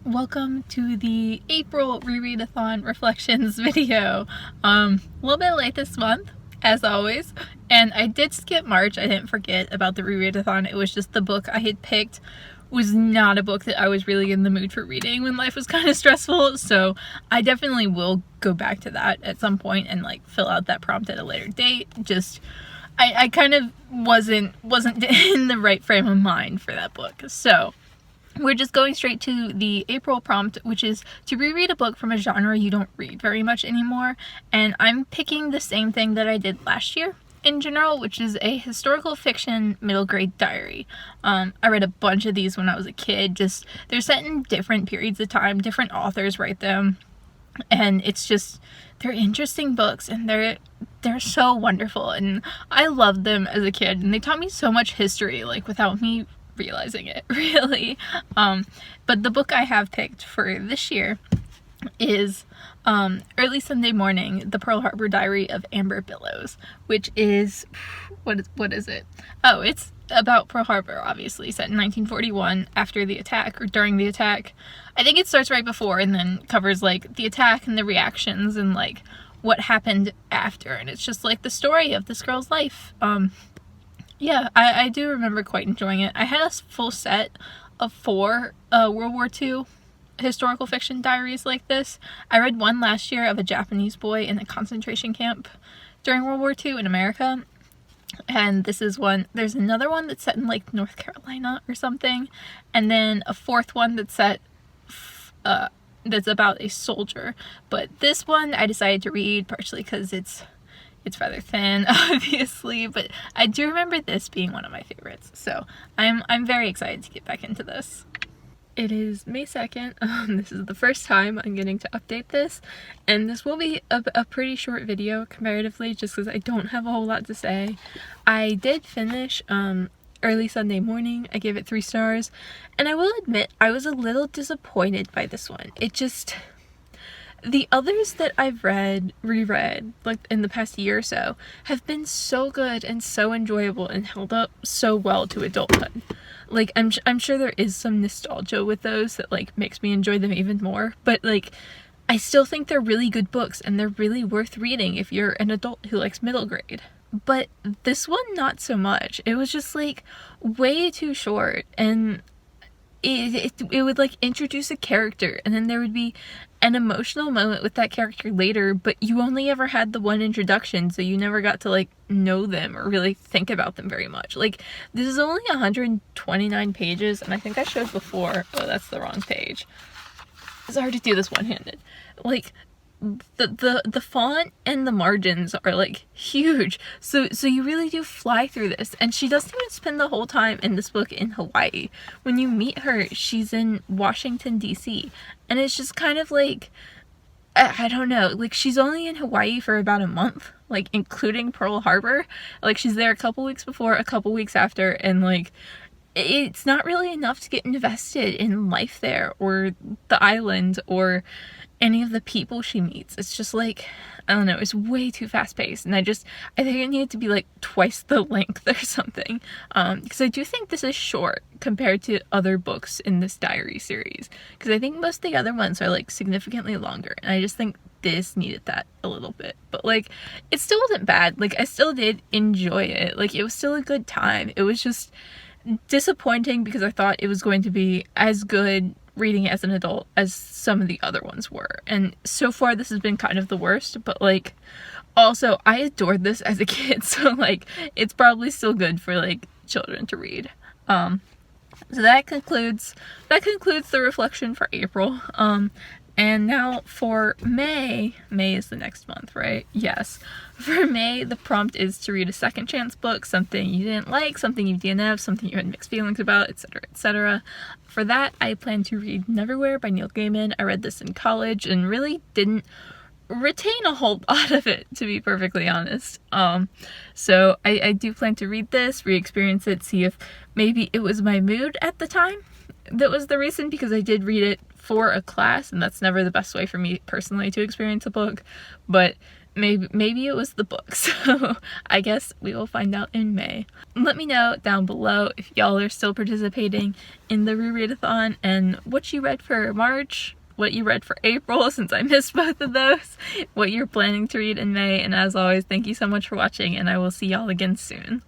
Welcome to the April Rereadathon Reflections video. A little bit late this month, as always, and I did skip March. I didn't forget about the Rereadathon. It was just the book I had picked was not a book that I was really in the mood for reading when life was kind of stressful, so I definitely will go back to that at some point and like fill out that prompt at a later date. Just I kind of wasn't in the right frame of mind for that book, so we're just going straight to the April prompt, which is to reread a book from a genre you don't read very much anymore. And I'm picking the same thing that I did last year in general, which is a historical fiction middle grade diary. I read a bunch of these when I was a kid. Just they're set in different periods of time, different authors write them, and it's just they're interesting books, and they're so wonderful, and I loved them as a kid, and they taught me so much history, like without me realizing it, really. But the book I have picked for this year is Early Sunday Morning, The Pearl Harbor Diary of Amber Billows, which is, what is it? Oh, it's about Pearl Harbor, obviously, set in 1941 after the attack, or during the attack. I think it starts right before and then covers like the attack and the reactions and like what happened after, and it's just like the story of this girl's life. Yeah, I do remember quite enjoying it. I had a full set of 4 World War II historical fiction diaries like this. I read one last year of a Japanese boy in a concentration camp during World War II in America. And this is one. There's another one that's set in like North Carolina or something. And then a 4th one that's set that's about a soldier. But this one I decided to read partially because it's rather thin, obviously, but I do remember this being one of my favorites, so I'm very excited to get back into this. It is May 2nd. This is the first time I'm getting to update this, and this will be a pretty short video comparatively, just because I don't have a whole lot to say. I did finish Early Sunday Morning. I gave it 3 stars, and I will admit I was a little disappointed by this one. It just... The others that I've reread, like in the past year or so, have been so good and so enjoyable and held up so well to adulthood. Like, I'm sure there is some nostalgia with those that, like, makes me enjoy them even more, but, like, I still think they're really good books and they're really worth reading if you're an adult who likes middle grade. But this one, not so much. It was just, like, way too short, and it would like introduce a character and then there would be an emotional moment with that character later, but you only ever had the one introduction, so you never got to like know them or really think about them very much. Like, this is only 129 pages, and I think I showed before, oh, that's the wrong page. It's hard to do this one-handed. Like, the font and the margins are like huge, so you really do fly through this. And she doesn't even spend the whole time in this book in Hawaii. When you meet her, she's in Washington DC, and it's just kind of like, I don't know, like she's only in Hawaii for about a month, like including Pearl Harbor. Like, she's there a couple weeks before, a couple weeks after, and like it's not really enough to get invested in life there or the island or any of the people she meets. It's just like, I don't know, it's way too fast-paced, and I think it needed to be like twice the length or something, because I do think this is short compared to other books in this diary series, because I think most of the other ones are like significantly longer, and I just think this needed that a little bit. But like, it still wasn't bad. Like, I still did enjoy it. Like, it was still a good time. It was just disappointing because I thought it was going to be as good reading it as an adult as some of the other ones were, and so far this has been kind of the worst. But like, also I adored this as a kid, so like it's probably still good for like children to read. So that concludes the reflection for April. And now for May is the next month, right? Yes. For May, the prompt is to read a second chance book, something you didn't like, something you DNF'd, something you had mixed feelings about, etc., etc. For that, I plan to read Neverwhere by Neil Gaiman. I read this in college and really didn't retain a whole lot of it, to be perfectly honest. So I do plan to read this, re-experience it, see if maybe it was my mood at the time that was the reason, because I did read it for a class, and that's never the best way for me personally to experience a book. But maybe it was the books. So I guess we will find out in May. Let me know down below if y'all are still participating in the rereadathon and what you read for March, what you read for April, since I missed both of those, what you're planning to read in May, and as always, thank you so much for watching, and I will see y'all again soon.